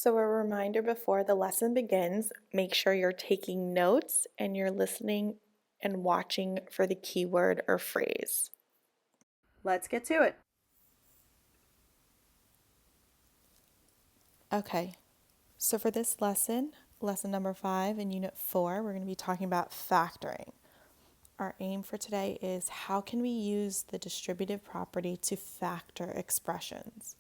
So, a reminder before the lesson begins, make sure you're taking notes and you're listening and watching for the keyword or phrase. Let's get to it. Okay, so for this lesson, lesson number 5 in Unit 4, we're going to be talking about factoring. Our aim for today is how can we use the distributive property to factor expressions?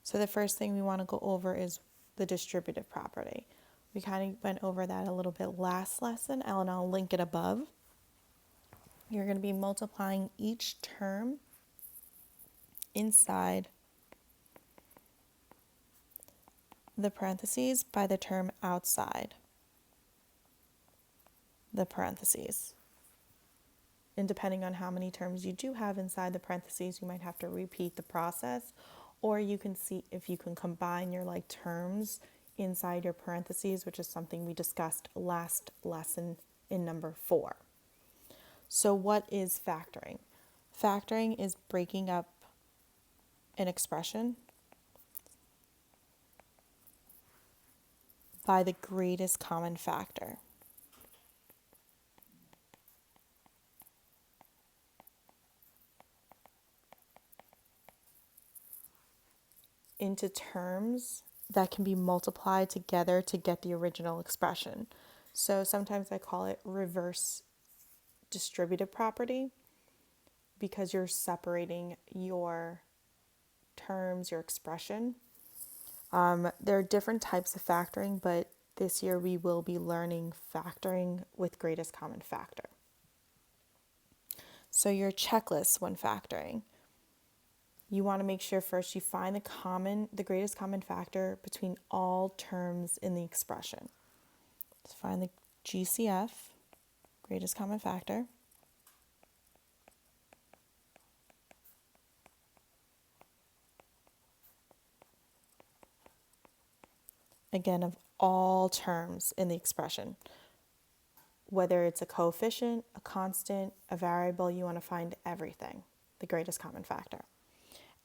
So the first thing we want to go over is the distributive property. We kind of went over that a little bit last lesson, and I'll link it above. You're going to be multiplying each term inside the parentheses by the term outside the parentheses. And depending on how many terms you do have inside the parentheses, you might have to repeat the process, or you can see if you can combine your terms inside your parentheses, which is something we discussed last lesson in number 4. So what is factoring? Factoring is breaking up an expression by the greatest common factor. Into terms that can be multiplied together to get the original expression. So sometimes I call it reverse distributive property because you're separating your terms, your expression. There are different types of factoring, but this year we will be learning factoring with greatest common factor. So your checklist when factoring. You want to make sure first you find the greatest common factor between all terms in the expression. So find the GCF, greatest common factor. Again, of all terms in the expression. Whether it's a coefficient, a constant, a variable, you want to find everything, the greatest common factor.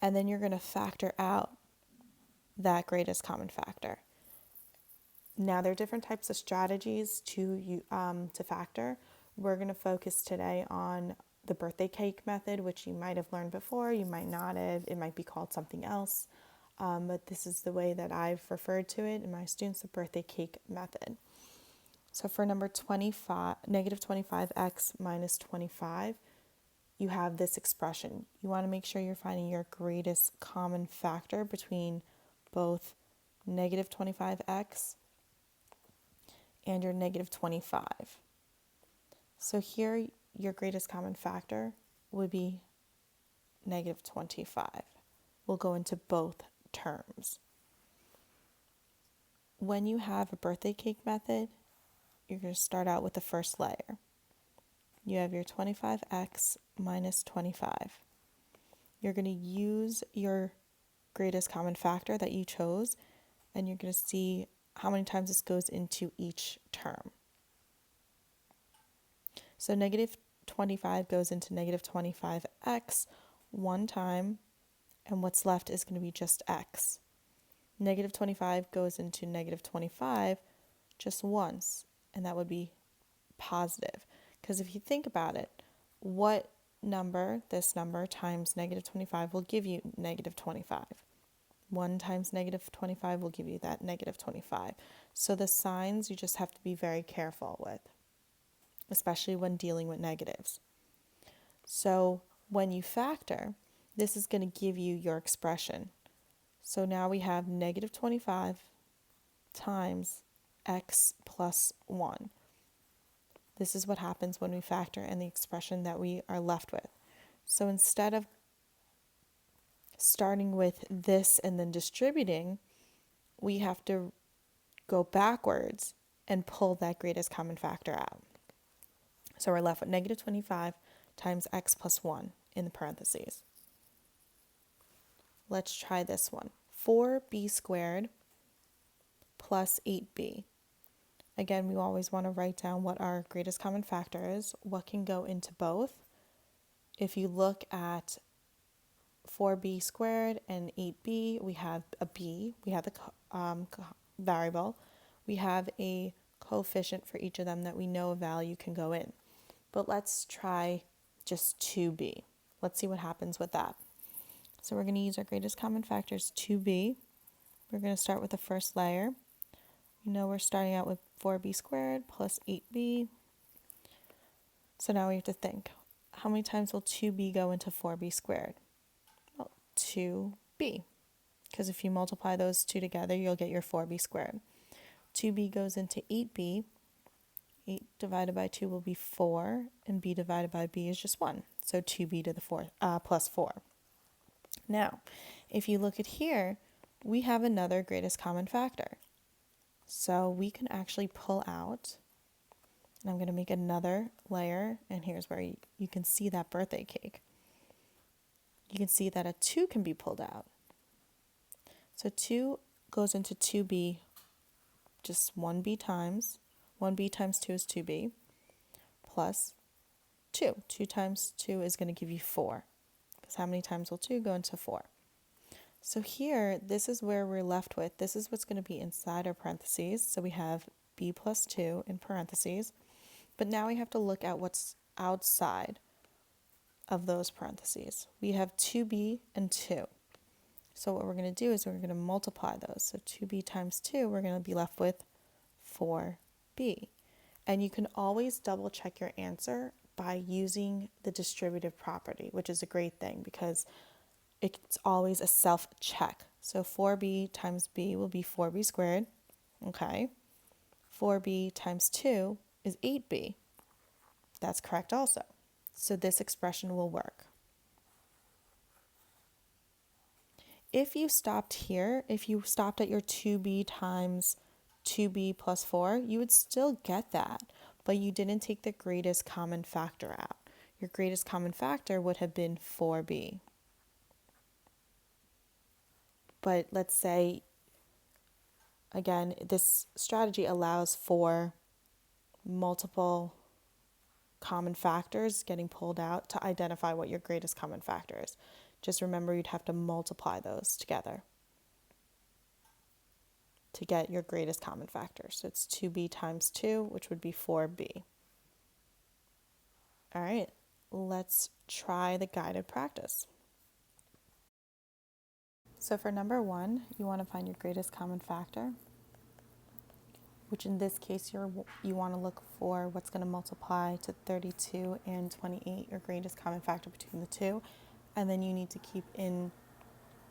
And then you're going to factor out that greatest common factor. Now, there are different types of strategies to factor. We're going to focus today on the birthday cake method, which you might have learned before, you might not have. It might be called something else, but this is the way that I've referred to it in my students, the birthday cake method. So for number 25, negative 25x minus 25, you have this expression. You want to make sure you're finding your greatest common factor between both negative 25x and your negative 25. So here, your greatest common factor would be negative 25. We'll go into both terms. When you have a birthday cake method, you're going to start out with the first layer. You have your 25x minus 25. You're going to use your greatest common factor that you chose, and you're going to see how many times this goes into each term. So negative 25 goes into negative 25x one time, and what's left is going to be just x. Negative 25 goes into negative 25 just once, and that would be positive. Because if you think about it, what number, this number, times negative 25 will give you negative 25. 1 times negative 25 will give you that negative 25. So the signs you just have to be very careful with, especially when dealing with negatives. So when you factor, this is going to give you your expression. So now we have negative 25 times x plus 1. This is what happens when we factor and the expression that we are left with. So instead of starting with this and then distributing, we have to go backwards and pull that greatest common factor out. So we're left with negative 25 times x plus 1 in the parentheses. Let's try this one. 4b squared plus 8b. Again, we always want to write down what our greatest common factor is, what can go into both. If you look at 4b squared and 8b, we have a b. We have the variable, we have a coefficient for each of them that we know a value can go in. But let's try just 2b. Let's see what happens with that. So we're going to use our greatest common factors, 2b. We're going to start with the first layer. You know we're starting out with 4b squared plus 8b. So now we have to think, how many times will 2b go into 4b squared? Well, 2b. Because if you multiply those two together, you'll get your 4b squared. 2b goes into 8b. 8 divided by 2 will be 4, and b divided by b is just 1. So 2b to the fourth plus 4. Now, if you look at here, we have another greatest common factor. So we can actually pull out, and I'm going to make another layer, and here's where you can see that birthday cake. You can see that a 2 can be pulled out. So 2 goes into 2b, just 1b times. 1b times 2 is 2b, plus 2. 2 times 2 is going to give you 4. Because how many times will 2 go into 4? So here, this is where we're left with. This is what's going to be inside our parentheses. So we have b plus 2 in parentheses. But now we have to look at what's outside of those parentheses. We have 2b and 2. So what we're going to do is we're going to multiply those. So 2b times 2, we're going to be left with 4b. And you can always double check your answer by using the distributive property, which is a great thing because it's always a self-check. So 4b times b will be 4b squared. Okay. 4b times 2 is 8b. That's correct also. So this expression will work. If you stopped here, if you stopped at your 2b times 2b plus 4, you would still get that, but you didn't take the greatest common factor out. Your greatest common factor would have been 4b. But let's say, again, this strategy allows for multiple common factors getting pulled out to identify what your greatest common factor is. Just remember you'd have to multiply those together to get your greatest common factor. So it's 2b times 2, which would be 4b. All right, let's try the guided practice. So for number 1, you want to find your greatest common factor, which in this case you want to look for what's going to multiply to 32 and 28, your greatest common factor between the two, and then you need to keep in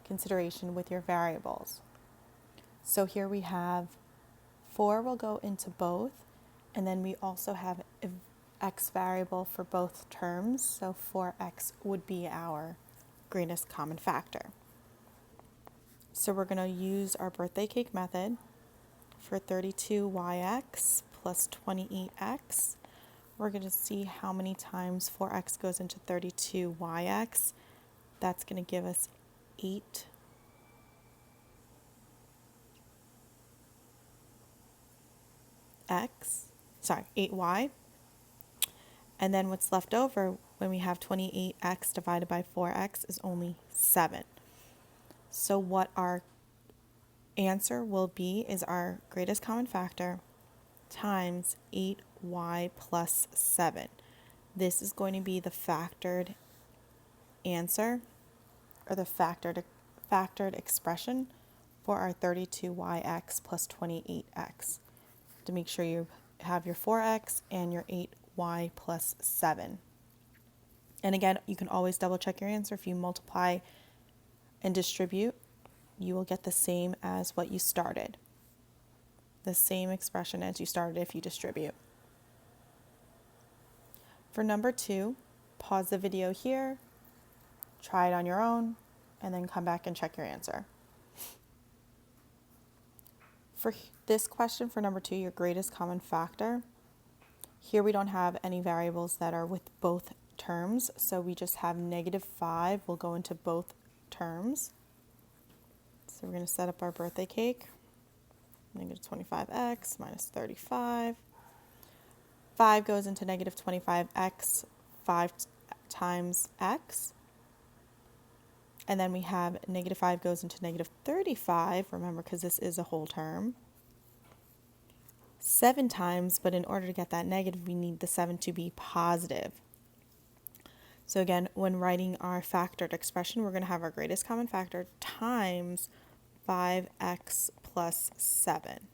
consideration with your variables. So here we have 4 will go into both, and then we also have an x variable for both terms, so 4x would be our greatest common factor. So we're going to use our birthday cake method for 32yx plus 28x. We're going to see how many times 4x goes into 32yx. That's going to give us 8 8y. And then what's left over when we have 28x divided by 4x is only 7. So what our answer will be is our greatest common factor times 8y plus 7. This is going to be the factored answer, or the factored expression for our 32yx plus 28x. To make sure you have your 4x and your 8y plus 7. And again, you can always double check your answer. If you multiply and distribute, you will get the same as what you started. The same expression as you started if you distribute. For number 2, pause the video here, try it on your own, and then come back and check your answer. For this question, for number 2, your greatest common factor, here we don't have any variables that are with both terms, so we just have -5 will go into both terms. So we're going to set up our birthday cake. -25x minus 35. 5 goes into -25x 5 times x. And then we have -5 goes into -35, remember, because this is a whole term. 7 times, but in order to get that negative, we need the 7 to be positive. So again, when writing our factored expression, we're going to have our greatest common factor times 5x plus 7.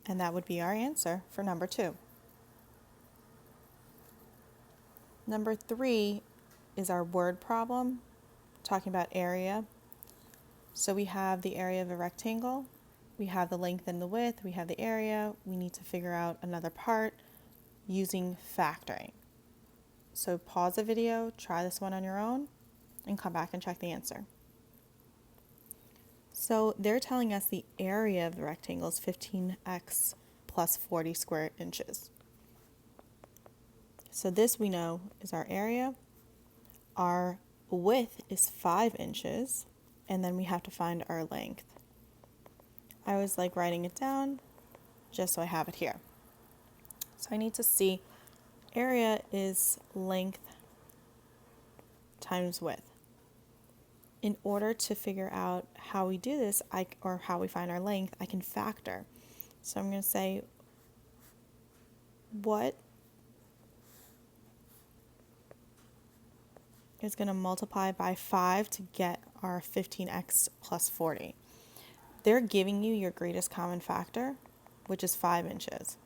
And that would be our answer for number 2. Number 3 is our word problem, talking about area. So we have the area of a rectangle, we have the length and the width, we have the area. We need to figure out another part using factoring. So pause the video, try this one on your own, and come back and check the answer. So they're telling us the area of the rectangle is 15x plus 40 square inches. So this we know is our area. Our width is 5 inches, and then we have to find our length. I always like writing it down just so I have it here. So I need to see area is length times width. In order to figure out how we do this, or how we find our length, I can factor. So I'm going to say, what is going to multiply by 5 to get our 15x plus 40? They're giving you your greatest common factor, which is 5 inches.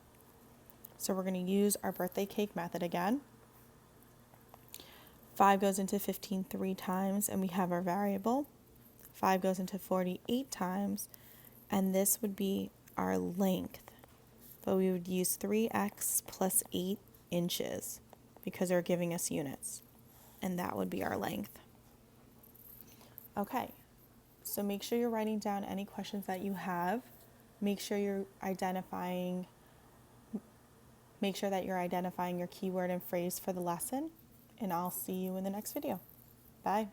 So we're going to use our birthday cake method again. 5 goes into 15 3 times, and we have our variable. 5 goes into 40 8 times, and this would be our length. But we would use 3x plus 8 inches because they're giving us units, and that would be our length. Okay, so make sure you're writing down any questions that you have. Make sure that you're identifying your keyword and phrase for the lesson, and I'll see you in the next video. Bye.